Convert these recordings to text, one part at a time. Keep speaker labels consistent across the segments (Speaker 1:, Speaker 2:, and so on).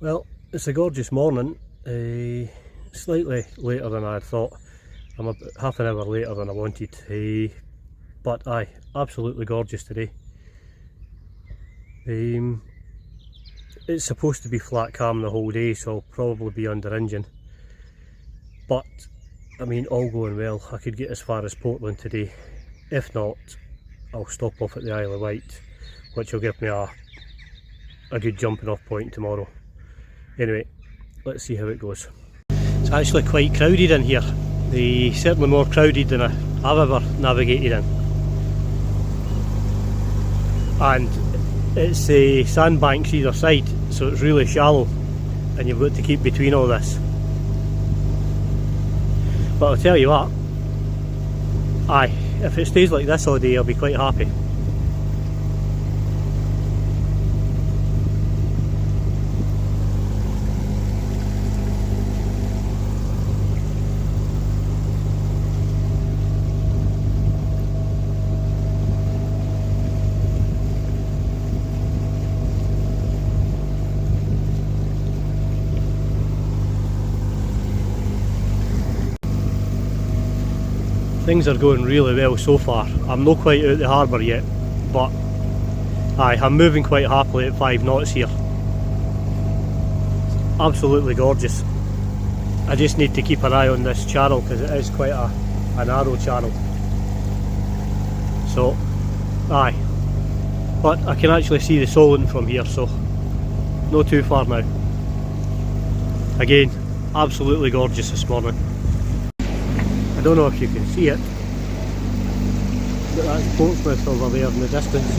Speaker 1: Well, it's a gorgeous morning, slightly later than I had thought. I'm about half an hour later than I wanted, but aye, absolutely gorgeous today. It's supposed to be flat calm the whole day, so I'll probably be under engine. But, I mean, all going well, I could get as far as Portland today. If not, I'll stop off at the Isle of Wight, which will give me a good jumping off point tomorrow. Anyway, let's see how it goes. It's actually quite crowded in here. Certainly more crowded than I've ever navigated in. And it's sandbanks either side, so it's really shallow and you've got to keep between all this. But I'll tell you what, aye, if it stays like this all day I'll be quite happy. Things are going really well so far. I'm not quite out the harbour yet, but aye, I'm moving quite happily at 5 knots here. Absolutely gorgeous. I just need to keep an eye on this channel because it is quite a narrow channel. So, aye. But I can actually see the Solent from here, so not too far now. Again, absolutely gorgeous this morning. I don't know if you can see it, but that's Portsmouth over there in the distance.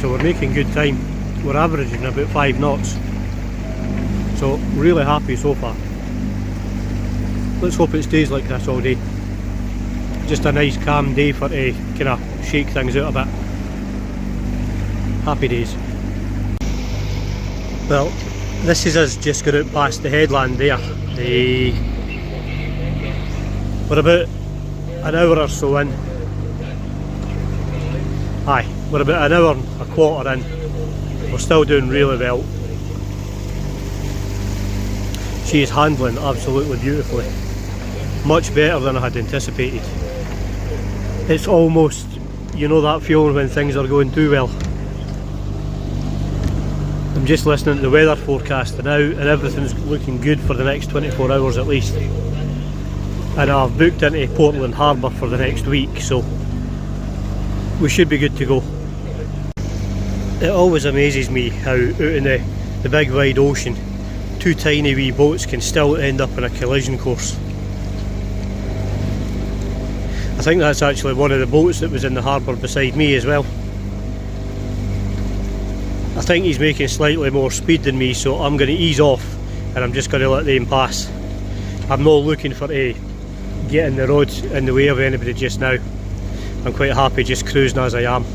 Speaker 1: So we're making good time. We're averaging about 5 knots. So really happy so far. Let's hope it stays like this all day. Just a nice calm day for to kind of shake things out a bit. Happy days. Well, this is us just going out past the headland there. We're about an hour or so in. Aye, we're about an hour and a quarter in. We're still doing really well. She is handling absolutely beautifully. Much better than I had anticipated. It's almost, you know that feeling when things are going too well. I'm just listening to the weather forecast now and everything's looking good for the next 24 hours at least. And I've booked into Portland Harbour for the next week, so we should be good to go. It always amazes me how out in the big wide ocean, two tiny wee boats can still end up in a collision course. I think that's actually one of the boats that was in the harbour beside me as well. I think he's making slightly more speed than me, so I'm going to ease off and I'm just going to let them pass. I'm not looking for a getting the road in the way of anybody just now. I'm quite happy just cruising as I am.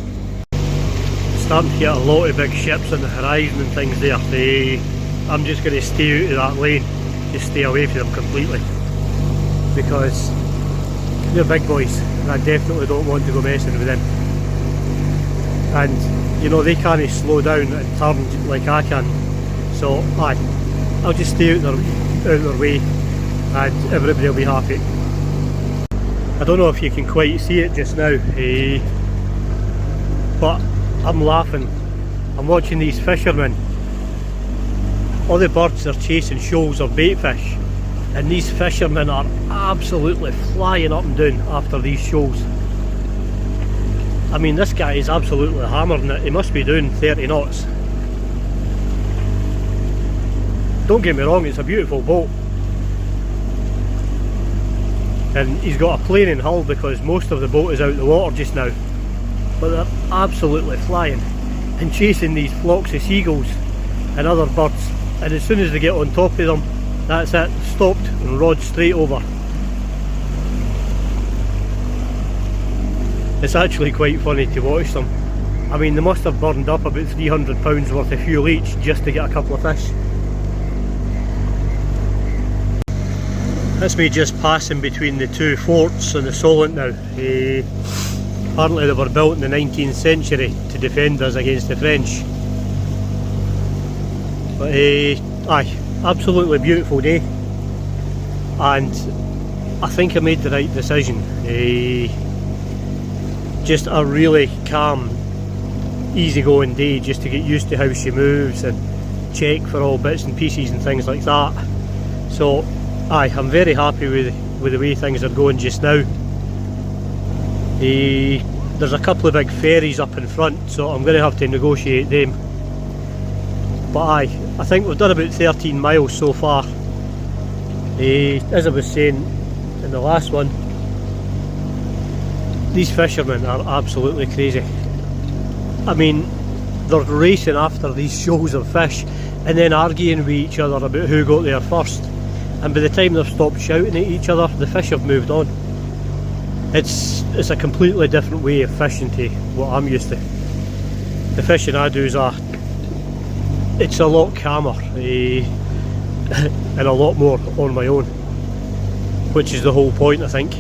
Speaker 1: Starting to get a lot of big ships on the horizon and things there. I'm just going to stay out of that lane, just stay away from them completely, because they're big boys and I definitely don't want to go messing with them. And you know, they can't slow down and turn like I can, so aye, I'll just stay out their way and everybody will be happy. I don't know if you can quite see it just now, but I'm laughing. I'm watching these fishermen. All the birds are chasing shoals of bait fish, and these fishermen are absolutely flying up and down after these shoals. I mean, this guy is absolutely hammering it. He must be doing 30 knots. Don't get me wrong, it's a beautiful boat. And he's got a planing hull because most of the boat is out the water just now. But they're absolutely flying and chasing these flocks of seagulls and other birds. And as soon as they get on top of them, that's it, stopped and rod straight over. It's actually quite funny to watch them. I mean, they must have burned up about £300 worth of fuel each just to get a couple of fish. That's me just passing between the two forts on the Solent now. Apparently they were built in the 19th century to defend us against the French. But aye, absolutely beautiful day, and I think I made the right decision. Just a really calm, easygoing day, just to get used to how she moves and check for all bits and pieces and things like that. So aye, I'm very happy with the way things are going just now. There's a couple of big ferries up in front, so I'm going to have to negotiate them. But aye, I think we've done about 13 miles so far. As I was saying in the last one, these fishermen are absolutely crazy. I mean, they're racing after these shoals of fish and then arguing with each other about who got there first. And by the time they've stopped shouting at each other, the fish have moved on. It's a completely different way of fishing to what I'm used to. The fishing I do is it's a lot calmer and a lot more on my own, which is the whole point, I think.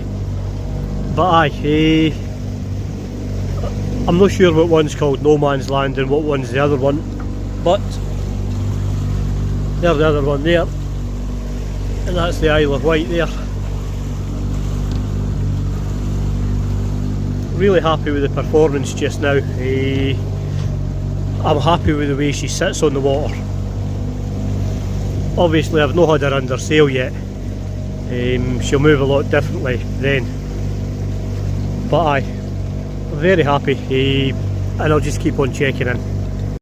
Speaker 1: But aye, I'm not sure what one's called no man's land and what one's the other one, but there's the other one there, and that's the Isle of Wight there. Really happy with the performance just now. I'm happy with the way she sits on the water. Obviously I've not had her under sail yet. She'll move a lot differently then. But aye, I'm very happy, and I'll just keep on checking in.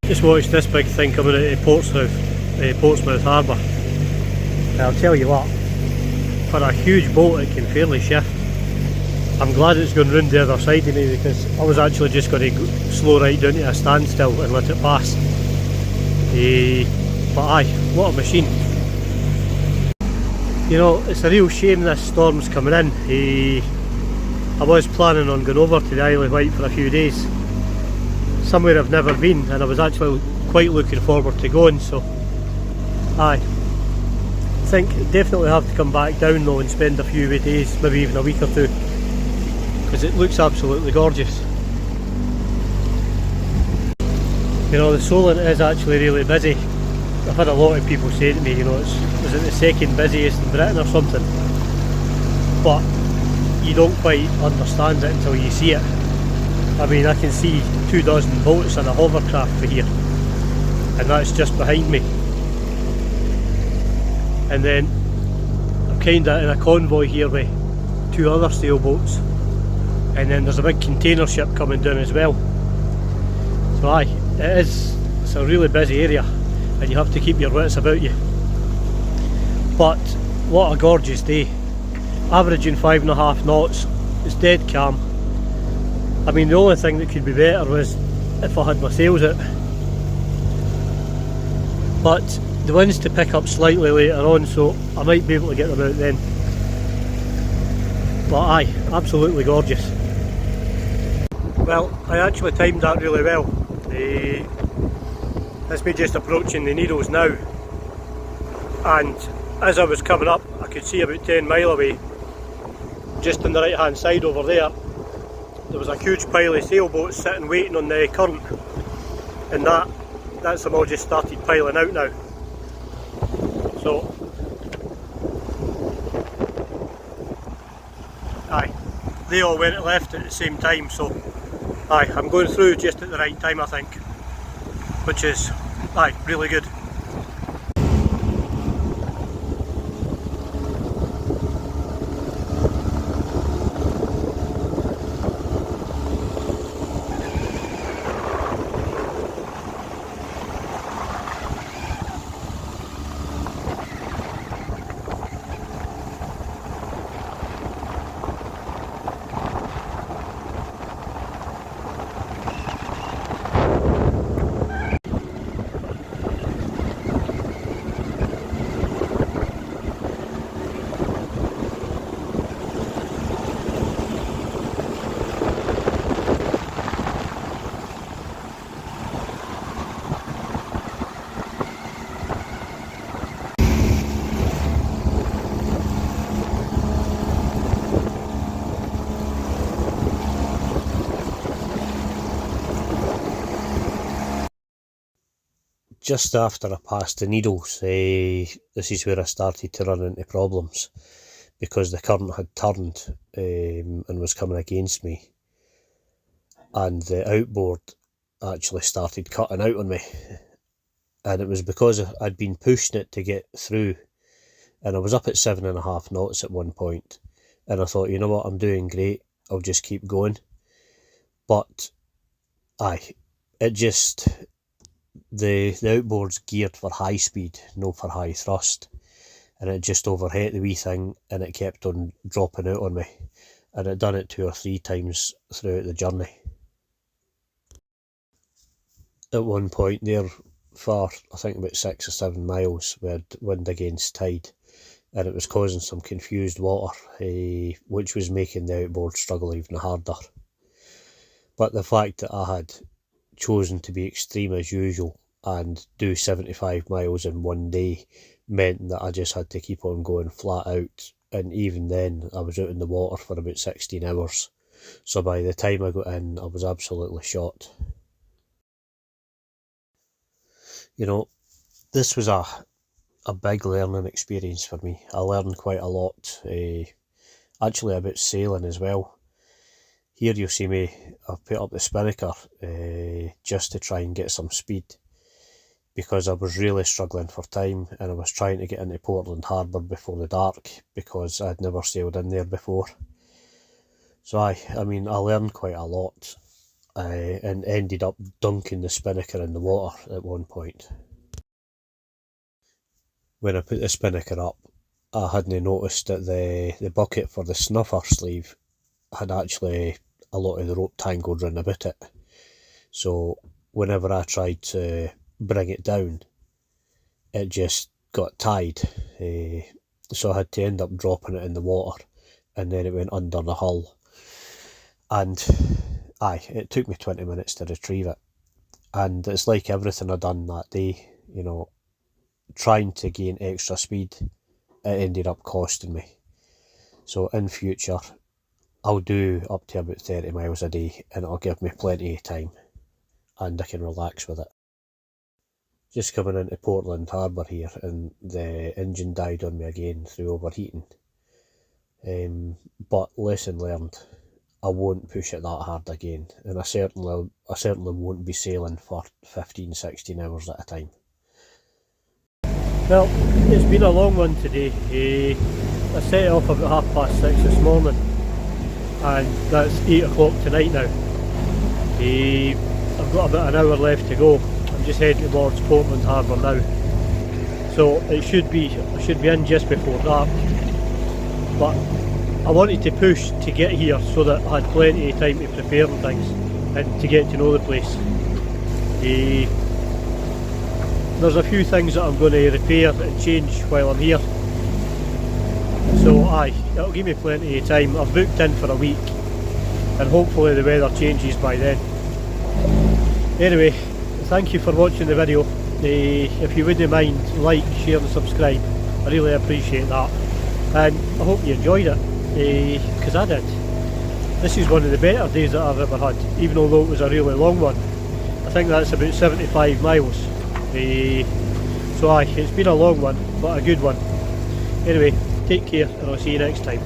Speaker 1: Just watched this big thing coming out of Portsmouth Harbour. And I'll tell you what, for a huge boat it can fairly shift. I'm glad it's going round the other side of me, because I was actually just going to slow right down to a standstill and let it pass. But aye, what a machine. You know, it's a real shame this storm's coming in. I was planning on going over to the Isle of Wight for a few days, somewhere I've never been, and I was actually quite looking forward to going, so aye. I think definitely have to come back down though and spend a few days, maybe even a week or two, because it looks absolutely gorgeous. You know, the Solent is actually really busy. I've had a lot of people say to me, you know, is it the second busiest in Britain or something? But you don't quite understand it until you see it. I mean, I can see 24 boats and a hovercraft for here, and that's just behind me. And then I'm kinda in a convoy here with 2 other sailboats, and then there's a big container ship coming down as well. So aye, it's a really busy area, and you have to keep your wits about you. But what a gorgeous day. Averaging 5.5 knots, it's dead calm. I mean, the only thing that could be better was if I had my sails out. But the wind's to pick up slightly later on, so I might be able to get them out then. But aye, absolutely gorgeous. Well, I actually timed that really well. It's me just approaching the Needles now, and as I was coming up I could see about 10 mile away, just on the right hand side over there, there was a huge pile of sailboats sitting waiting on the current, and that's them all just started piling out now. So aye, they all went and left at the same time, so aye, I'm going through just at the right time I think, which is aye, really good. just after I passed the Needles, this is where I started to run into problems, because the current had turned and was coming against me, and the outboard actually started cutting out on me, and it was because I'd been pushing it to get through, and I was up at 7.5 knots at one point, and I thought, you know what, I'm doing great, I'll just keep going. But the outboard's geared for high speed, no for high thrust, and it just overhit the wee thing, and it kept on dropping out on me, and it done it 2 or 3 times throughout the journey. At one point there, for I think about 6 or 7 miles, we had wind against tide, and it was causing some confused water, which was making the outboard struggle even harder. But the fact that I had chosen to be extreme as usual and do 75 miles in one day meant that I just had to keep on going flat out, and even then I was out in the water for about 16 hours, so by the time I got in I was absolutely shot. You know, this was a big learning experience for me. I learned quite a lot, actually about sailing as well. Here you'll see me, I've put up the spinnaker just to try and get some speed, because I was really struggling for time, and I was trying to get into Portland Harbour before the dark, because I'd never sailed in there before. So I learned quite a lot, and ended up dunking the spinnaker in the water at one point. When I put the spinnaker up, I hadn't noticed that the bucket for the snuffer sleeve had actually a lot of the rope tangled round about it. So whenever I tried to bring it down, it just got tied. So I had to end up dropping it in the water, and then it went under the hull. And it took me 20 minutes to retrieve it. And it's like everything I'd done that day, you know, trying to gain extra speed, it ended up costing me. So in future, I'll do up to about 30 miles a day, and it'll give me plenty of time, and I can relax with it. Just coming into Portland Harbour here, and the engine died on me again through overheating. But lesson learned, I won't push it that hard again, and I certainly won't be sailing for 15-16 hours at a time. Well, it's been a long one today. I set off about 6:30 this morning, and that's 8 o'clock tonight now. I've got about an hour left to go. I'm just heading towards Portland Harbour now, so I should be in just before dark. But I wanted to push to get here so that I had plenty of time to prepare and things, and to get to know the place. There's a few things that I'm going to repair and change while I'm here, so it'll give me plenty of time. I've booked in for a week, and hopefully the weather changes by then. Anyway, thank you for watching the video. If you wouldn't mind, like, share and subscribe, I really appreciate that, and I hope you enjoyed it, because I did. This is one of the better days that I've ever had, even although it was a really long one. I think that's about 75 miles. So it's been a long one, but a good one. Anyway, take care, and I'll see you next time.